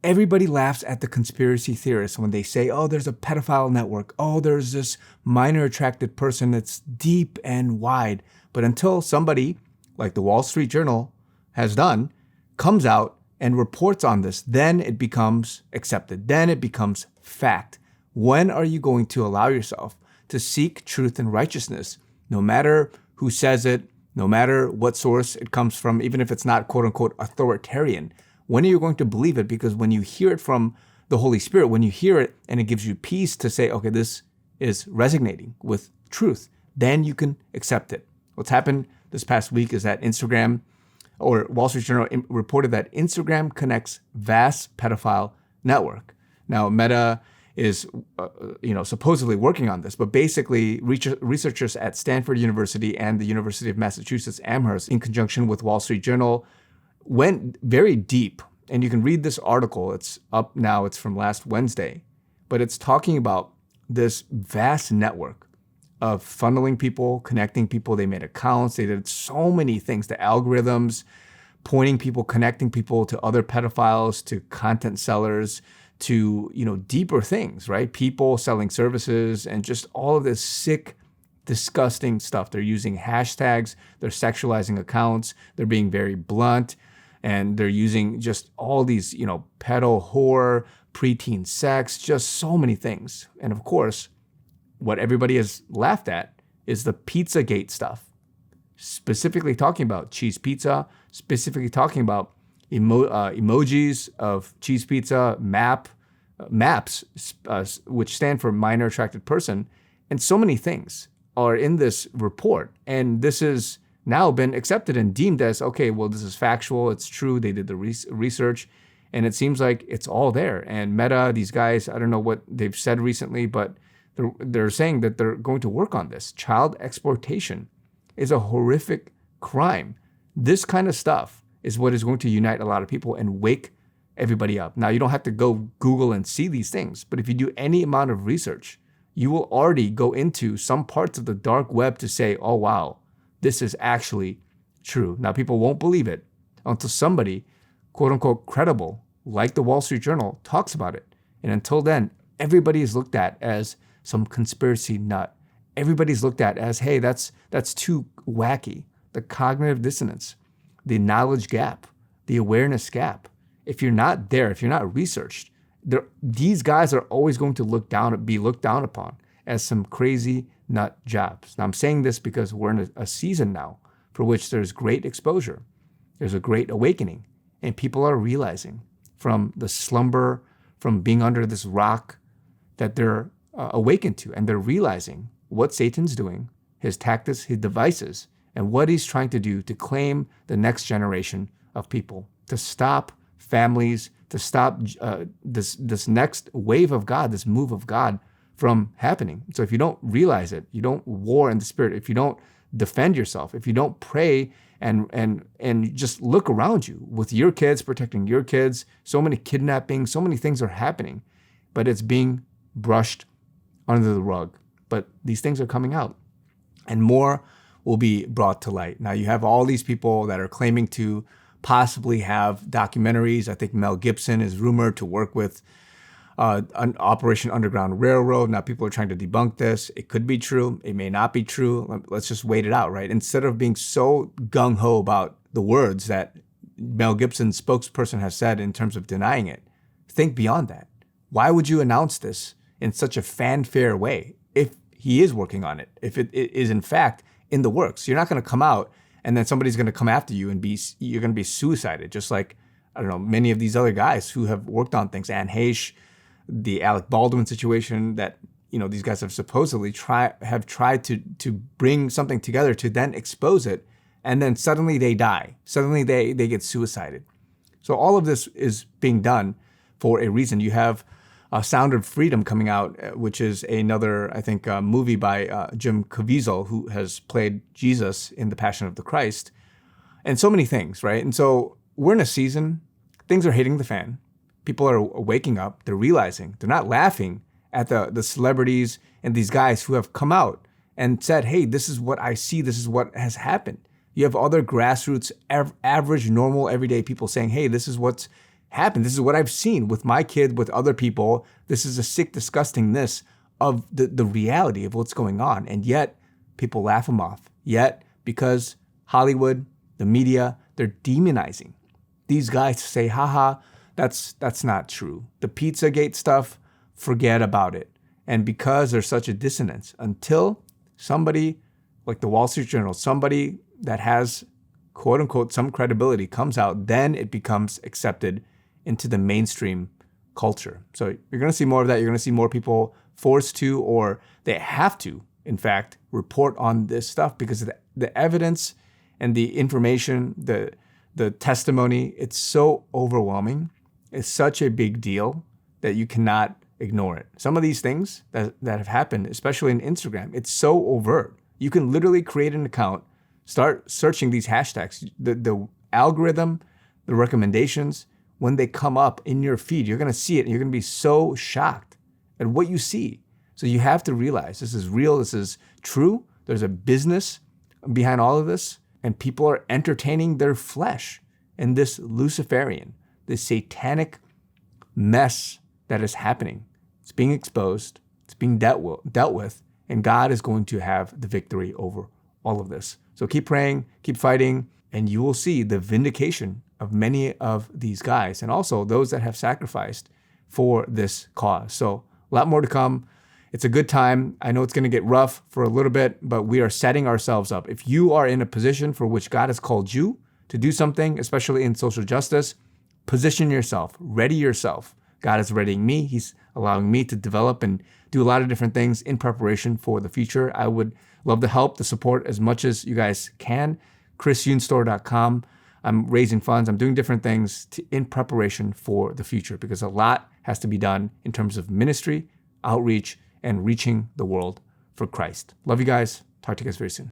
Everybody laughs at the conspiracy theorists when they say, oh, there's a pedophile network. Oh, there's this minor attracted person that's deep and wide. But until somebody like the Wall Street Journal has done, comes out and reports on this, then it becomes accepted. Then it becomes fact. When are you going to allow yourself to seek truth and righteousness, no matter who says it, no matter what source it comes from, even if it's not quote unquote authoritarian? When are you going to believe it? Because when you hear it from the Holy Spirit, when you hear it and it gives you peace to say, okay, this is resonating with truth, then you can accept it. What's happened this past week is that Instagram, or Wall Street Journal reported that Instagram connects vast pedophile network. Now, Meta is, supposedly working on this, but basically researchers at Stanford University and the University of Massachusetts Amherst, in conjunction with Wall Street Journal, went very deep. And you can read this article. It's up now. It's from last Wednesday, but it's talking about this vast network of funneling people, connecting people. They made accounts. They did so many things, the algorithms, pointing people, connecting people to other pedophiles, to content sellers, to, deeper things, right? People selling services and just all of this sick, disgusting stuff. They're using hashtags. They're sexualizing accounts. They're being very blunt. And they're using just all these, pedo horror, preteen sex, just so many things. And of course, what everybody has laughed at is the Pizzagate stuff, specifically talking about cheese pizza, specifically talking about emojis of cheese pizza, maps, which stand for minor attracted person. And so many things are in this report. And this has now been accepted and deemed as, okay, well, this is factual. It's true. They did the research. And it seems like it's all there. And Meta, these guys, I don't know what they've said recently, but they're saying that they're going to work on this. Child exploitation is a horrific crime. This kind of stuff is what is going to unite a lot of people and wake everybody up. Now, you don't have to go Google and see these things, but if you do any amount of research, you will already go into some parts of the dark web to say, oh, wow, this is actually true. Now, people won't believe it until somebody, quote unquote, credible, like the Wall Street Journal, talks about it. And until then, everybody is looked at as some conspiracy nut. Everybody's looked at as, hey, that's too wacky. The cognitive dissonance, the knowledge gap, the awareness gap. If you're not there, if you're not researched, these guys are always going to be looked down upon as some crazy nut jobs. Now, I'm saying this because we're in a season now for which there's great exposure. There's a great awakening, and people are realizing from the slumber, from being under this rock, that they're awakened to, and they're realizing what Satan's doing, his tactics, his devices, and what he's trying to do to claim the next generation of people, to stop families, to stop this next wave of God, this move of God from happening. So if you don't realize it, you don't war in the spirit, if you don't defend yourself, if you don't pray and just look around you with your kids, protecting your kids, so many kidnappings, so many things are happening, but it's being brushed under the rug. But these things are coming out, and more will be brought to light. Now, you have all these people that are claiming to possibly have documentaries. I think Mel Gibson is rumored to work with an Operation Underground Railroad. Now, people are trying to debunk this. It could be true. It may not be true. Let's just wait it out, right? Instead of being so gung-ho about the words that Mel Gibson's spokesperson has said in terms of denying it, think beyond that. Why would you announce this in such a fanfare way if he is working on it, if it is in fact in the works? You're not going to come out and then somebody's going to come after you and you're going to be suicided, just like, I don't know, many of these other guys who have worked on things. Anne Heche, the Alec Baldwin situation, that, these guys have supposedly tried to bring something together to then expose it, and then suddenly they die. Suddenly they get suicided. So all of this is being done for a reason. You have Sound of Freedom coming out, which is another, I think, movie by Jim Caviezel, who has played Jesus in The Passion of the Christ, and so many things, right? And so we're in a season, things are hitting the fan. People are waking up. They're realizing. They're not laughing at the celebrities and these guys who have come out and said, hey, this is what I see. This is what has happened. You have other grassroots, average, normal, everyday people saying, hey, this is what's happen. This is what I've seen with my kid, with other people. This is a sick disgustingness of the reality of what's going on. And yet people laugh them off. Yet because Hollywood, the media, they're demonizing these guys to say, haha, that's not true. The Pizzagate stuff, forget about it. And because there's such a dissonance, until somebody like the Wall Street Journal, somebody that has quote unquote some credibility comes out, then it becomes accepted into the mainstream culture. So you're going to see more of that. You're going to see more people forced to, or they have to, in fact, report on this stuff because of the evidence and the information, the testimony. It's so overwhelming. It's such a big deal that you cannot ignore it. Some of these things that have happened, especially in Instagram, it's so overt. You can literally create an account, start searching these hashtags. The algorithm, the recommendations, when they come up in your feed, you're going to see it and you're going to be so shocked at what you see. So you have to realize this is real. This is true. There's a business behind all of this, and people are entertaining their flesh in this Luciferian, this satanic mess that is happening. It's being exposed. It's being dealt with, and God is going to have the victory over all of this. So keep praying, keep fighting, and you will see the vindication of many of these guys and also those that have sacrificed for this cause. So a lot more to come. It's a good time. I know it's going to get rough for a little bit, but we are setting ourselves up. If you are in a position for which God has called you to do something, especially in social justice, position yourself, ready yourself. God is readying me. He's allowing me to develop and do a lot of different things in preparation for the future. I would love the help, the support as much as you guys can. chrisyounstore.com. I'm raising funds. I'm doing different things in preparation for the future because a lot has to be done in terms of ministry, outreach, and reaching the world for Christ. Love you guys. Talk to you guys very soon.